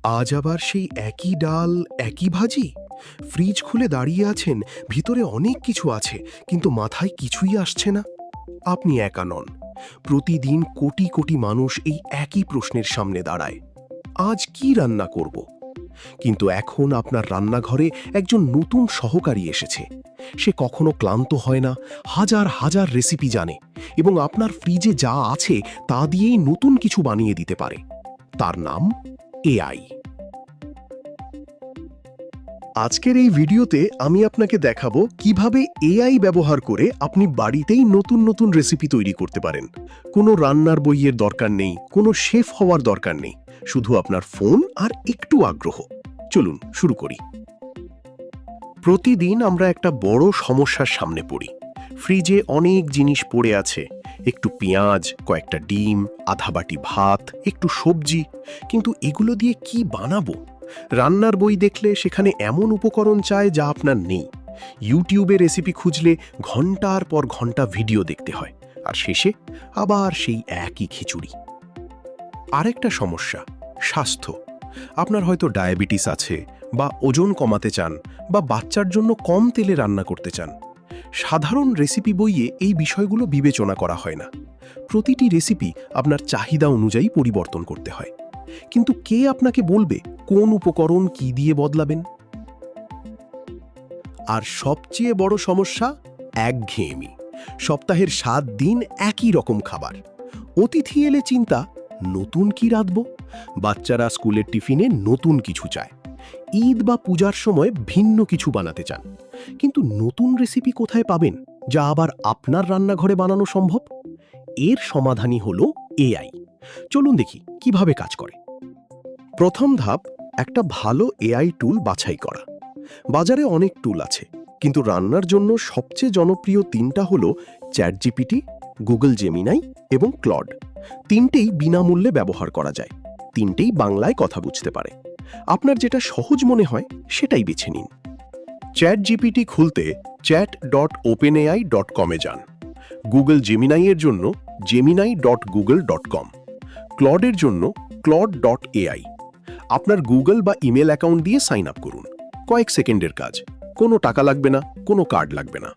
আজ আবার সেই একই ডাল, একই ভাজি? ফ্রিজ খুলে দাঁড়িয়ে আছেন, ভিতরে অনেক কিছু আছে, কিন্তু মাথায় কিছুই আসছে না। আপনি একা নন। প্রতিদিন কোটি কোটি মানুষ এই একই প্রশ্নের সামনে দাঁড়ায়। আজ কি রান্না করব? কিন্তু এখন আপনার রান্নাঘরে একজন নতুন সহকারী এসেছে। সে কখনো ক্লান্ত হয় না, হাজার হাজার রেসিপি জানে এবং আপনার ফ্রিজে যা আছে তা দিয়েই নতুন কিছু বানিয়ে দিতে পারে। তার নাম এআই। আজকের এই ভিডিওতে আমি আপনাকে দেখাবো কিভাবে এআই ব্যবহার করে আপনি বাড়িতেই নতুন নতুন রেসিপি তৈরি করতে পারেন। কোনো রান্নার বইয়ের দরকার নেই, কোনো শেফ হওয়ার দরকার নেই, শুধু আপনার ফোন আর একটু আগ্রহ। চলুন শুরু করি। প্রতিদিন আমরা একটা বড় সমস্যার সামনে পড়ি। ফ্রিজে অনেক জিনিস পড়ে আছে, একটু পেঁয়াজ, কয়েকটা ডিম, আধা বাটি ভাত, একটু সবজি, কিন্তু এগুলো দিয়ে কি বানাবো? রান্নার বই দেখলে সেখানে এমন উপকরণ চায় যা আপনার নেই। ইউটিউবে রেসিপি খুঁজলে ঘন্টার পর ঘন্টা ভিডিও দেখতে হয়, আর শেষে আবার সেই একই খিচুড়ি। আরেকটা সমস্যা, স্বাস্থ্য। আপনার হয়তো ডায়াবেটিস আছে, বা ওজন কমাতে চান, বা বাচ্চার জন্য কম তেলে রান্না করতে চান। সাধারণ রেসিপি বইয়ে এই বিষয়গুলো বিবেচনা করা হয় না। প্রতিটি রেসিপি আপনার চাহিদা অনুযায়ী পরিবর্তন করতে হয়। কিন্তু কে আপনাকে বলবে কোন উপকরণ কি দিয়ে বদলাবেন? আর সবচেয়ে বড় সমস্যা, একঘেয়েমি। সপ্তাহের 7 দিন একই রকম খাবার। অতিথি এলে চিন্তা, নতুন কি রাঁধব? বাচ্চারা স্কুলের টিফিনে নতুন কিছু চায়। ঈদ বা পূজার সময় ভিন্ন কিছু বানাতে চান। কিন্তু নতুন রেসিপি কোথায় পাবেন, যা আবার আপনার রান্নাঘরে বানানো সম্ভব? এর সমাধানই হলো এআই। চলুন দেখি কিভাবে কাজ করে। প্রথম ধাপ, একটা ভালো এআই টুল বাছাই করা। বাজারে অনেক টুল আছে, কিন্তু রান্নার জন্য সবচেয়ে জনপ্রিয় 3টা হলো চ্যাটজিপিটি, গুগল জেমিনাই এবং ক্লড। 3টেই বিনামূল্যে ব্যবহার করা যায়। 3টেই বাংলায় কথা বুঝতে পারে। আপনার যেটা সহজ মনে হয় সেটাই বেছে নিন। চ্যাটজিপিটি খুলতে chat.openai.com এ যান। গুগল জেমিনাইয়ের জন্য gemini.google.com, ক্লডের জন্য claude.ai। আপনার গুগল বা ইমেল অ্যাকাউন্ট দিয়ে সাইন আপ করুন। কয়েক সেকেন্ডের কাজ, কোনো টাকা লাগবে না, কোনো কার্ড লাগবে না।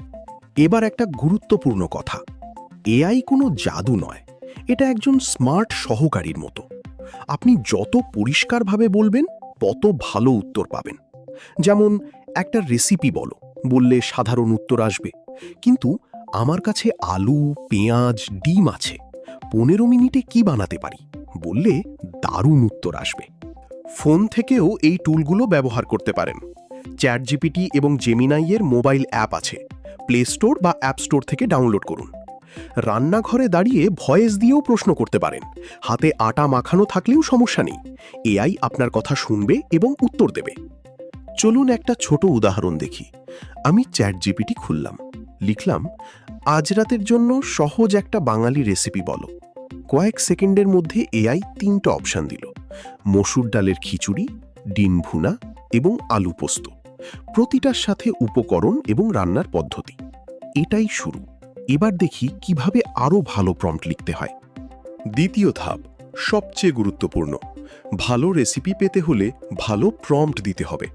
এবার একটা গুরুত্বপূর্ণ কথা, এআই কোনো জাদু নয়, এটা একজন স্মার্ট সহকারীর মতো। আপনি যত পরিষ্কারভাবে বলবেন, তত ভালো উত্তর পাবেন। যেমন, একটা রেসিপি বললে সাধারণ উত্তর আসবে, কিন্তু আমার কাছে আলু, পেঁয়াজ, ডিম আছে, 15 মিনিটে কি বানাতে পারি বললে দারুণ উত্তর আসবে। ফোন থেকেও এই টুলগুলো ব্যবহার করতে পারেন। চ্যাটজিপিটি এবং জেমিনাইয়ের মোবাইল অ্যাপ আছে, প্লে স্টোর বা অ্যাপ স্টোর থেকে ডাউনলোড করুন। রান্নাঘরে দাঁড়িয়ে ভয়েস দিয়েও প্রশ্ন করতে পারেন। হাতে আটা মাখানো থাকলেও সমস্যা নেই, এআই আপনার কথা শুনবে এবং উত্তর দেবে। চলুন একটা ছোট উদাহরণ দেখি। আমি চ্যাটজিপিটি খুললাম, লিখলাম, আজ রাতের জন্য সহজ একটা বাঙালি রেসিপি বলো। কয়েক সেকেন্ডের মধ্যে এআই 3টা অপশন দিল, মসুর ডালের খিচুড়ি, ডিম ভুনা এবং আলু পোস্ত। প্রতিটার সাথে উপকরণ এবং রান্নার পদ্ধতি। এটাই শুরু। এবার দেখি কিভাবে আরও ভালো প্রম্পট লিখতে হয়। দ্বিতীয় ধাপ, সবচেয়ে গুরুত্বপূর্ণ। ভালো রেসিপি পেতে হলে ভালো প্রম্পট দিতে হবে।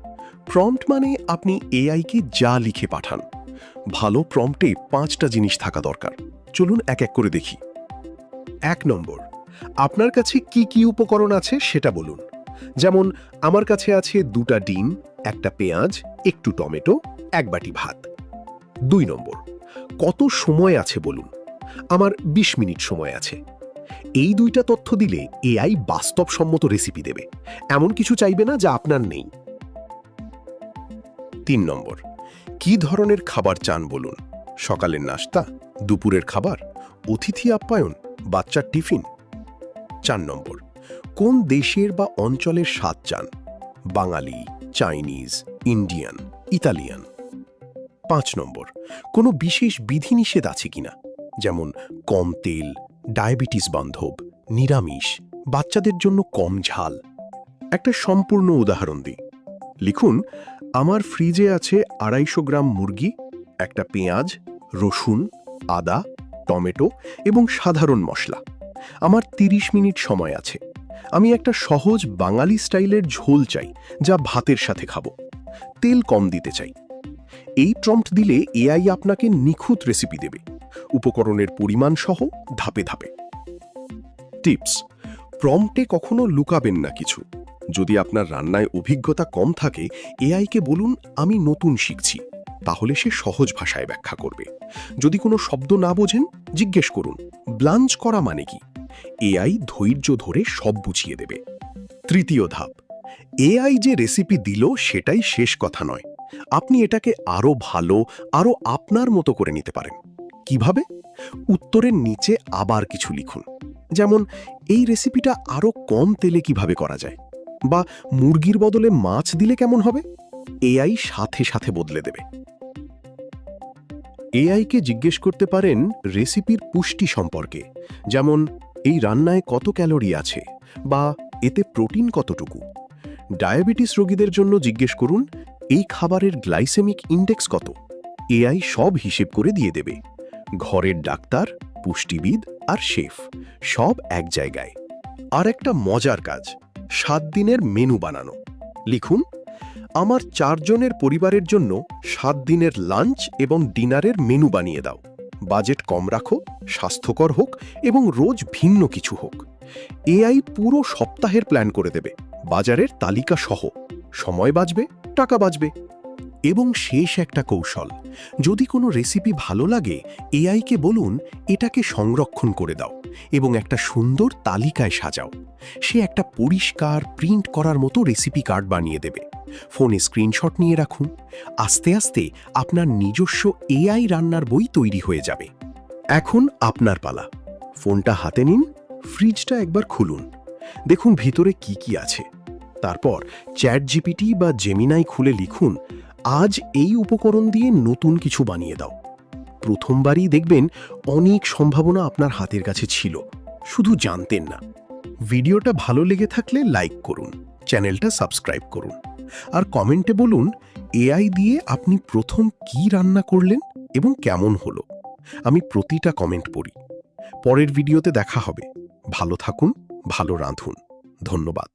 প্রম্পট মানে আপনি এআইকে যা লিখে পাঠান। ভালো প্রম্পটে 5টা জিনিস থাকা দরকার। চলুন এক এক করে দেখি। 1 নম্বর, আপনার কাছে কি কি উপকরণ আছে সেটা বলুন। যেমন, আমার কাছে আছে 2টা ডিম, একটা পেঁয়াজ, একটু টমেটো, 1 বাটি ভাত। 2 নম্বর, কত সময় আছে বলুন। আমার 20 মিনিট সময় আছে। এই 2টা তথ্য দিলে এআই বাস্তবসম্মত রেসিপি দেবে, এমন কিছু চাইবে না যা আপনার নেই। 3 নম্বর, কি ধরনের খাবার চান বলুন। সকালের নাস্তা, দুপুরের খাবার, অতিথি আপ্যায়ন, বাচ্চার টিফিন। 4 নম্বর, কোন দেশের বা অঞ্চলের স্বাদ চান। বাঙালি, চাইনিজ, ইন্ডিয়ান, ইতালিয়ান। 5 নম্বর, কোনো বিশেষ বিধিনিষেধ আছে কিনা, যেমন কম তেল, ডায়াবেটিস বান্ধব, নিরামিষ, বাচ্চাদের জন্য কম ঝাল। একটা সম্পূর্ণ উদাহরণ দিই। লিখুন, আমার ফ্রিজে আছে 250 গ্রাম মুরগি, একটা পেঁয়াজ, রসুন, আদা, টমেটো এবং সাধারণ মশলা। আমার 30 মিনিট সময় আছে। আমি একটা সহজ বাঙালি স্টাইলের ঝোল চাই, যা ভাতের সাথে খাবো। তেল কম দিতে চাই। এই প্রম্পট দিলে এআই আপনাকে নিখুঁত রেসিপি দেবে, উপকরণের পরিমাণ সহ, ধাপে ধাপে। টিপস: প্রম্পটে কখনো লুকাবেন না কিছু। যদি আপনার রান্নায় অভিজ্ঞতা কম থাকে, এআইকে বলুন আমি নতুন শিখছি, তাহলে সে সহজ ভাষায় ব্যাখ্যা করবে। যদি কোনো শব্দ না বোঝেন, জিজ্ঞেস করুন ব্লাঞ্চ করা মানে কি। এআই ধৈর্য ধরে সব বুঝিয়ে দেবে। তৃতীয় ধাপ: এআই যে রেসিপি দিল সেটাই শেষ কথা নয়। আপনি এটাকে আরও ভালো, আরও আপনার মতো করে নিতে পারেন। কিভাবে? উত্তরের নিচে আবার কিছু লিখুন, যেমন এই রেসিপিটা আরও কম তেলে কিভাবে করা যায়, বা মুরগির বদলে মাছ দিলে কেমন হবে। এআই সাথে সাথে বদলে দেবে। এআইকে জিজ্ঞেস করতে পারেন রেসিপির পুষ্টি সম্পর্কে, যেমন এই রান্নায় কত ক্যালোরি আছে, বা এতে প্রোটিন কতটুকু। ডায়াবেটিস রোগীদের জন্য জিজ্ঞেস করুন এই খাবারের গ্লাইসেমিক ইন্ডেক্স কত। এআই সব হিসেব করে দিয়ে দেবে। ঘরের ডাক্তার, পুষ্টিবিদ আর শেফ সব এক জায়গায়। আর একটা মজার কাজ, 7 দিনের মেনু বানানো। লিখুন আমার 4 জনের পরিবারের জন্য 7 দিনের লাঞ্চ এবং ডিনারের মেনু বানিয়ে দাও। বাজেট কম রাখো, স্বাস্থ্যকর হোক এবং রোজ ভিন্ন কিছু হোক। এআই পুরো সপ্তাহের প্ল্যান করে দেবে, বাজারের তালিকা সহ। সময় বাঁচবে, টাকা বাঁচবে। এবং শেষ একটা কৌশল, যদি কোনো রেসিপি ভালো লাগে, এআইকে বলুন এটাকে সংরক্ষণ করে দাও এবং একটা সুন্দর তালিকায় সাজাও। সে একটা পরিষ্কার প্রিন্ট করার মতো রেসিপি কার্ড বানিয়ে দেবে। ফোনে স্ক্রিনশট নিয়ে রাখুন। আস্তে আস্তে আপনার নিজস্ব এআই রান্নার বই তৈরি হয়ে যাবে। এখন আপনার পালা। ফোনটা হাতে নিন, ফ্রিজটা একবার খুলুন, দেখুন ভিতরে কি কি আছে। তারপর চ্যাটজিপিটি বা জেমিনাই খুলে লিখুন আজ এই উপকরণ দিয়ে নতুন কিছু বানিয়ে দাও। প্রথমবারই দেখবেন অনেক সম্ভাবনা আপনার হাতের কাছে ছিল, শুধু জানতেন না। ভিডিওটা ভালো লেগে থাকলে লাইক করুন, চ্যানেলটা সাবস্ক্রাইব করুন, আর কমেন্টে বলুন এআই দিয়ে আপনি প্রথম কি রান্না করলেন এবং কেমন হলো। আমি প্রতিটা কমেন্ট পড়ি। পরের ভিডিওতে দেখা হবে। ভালো থাকুন, ভালো রাঁধুন। ধন্যবাদ।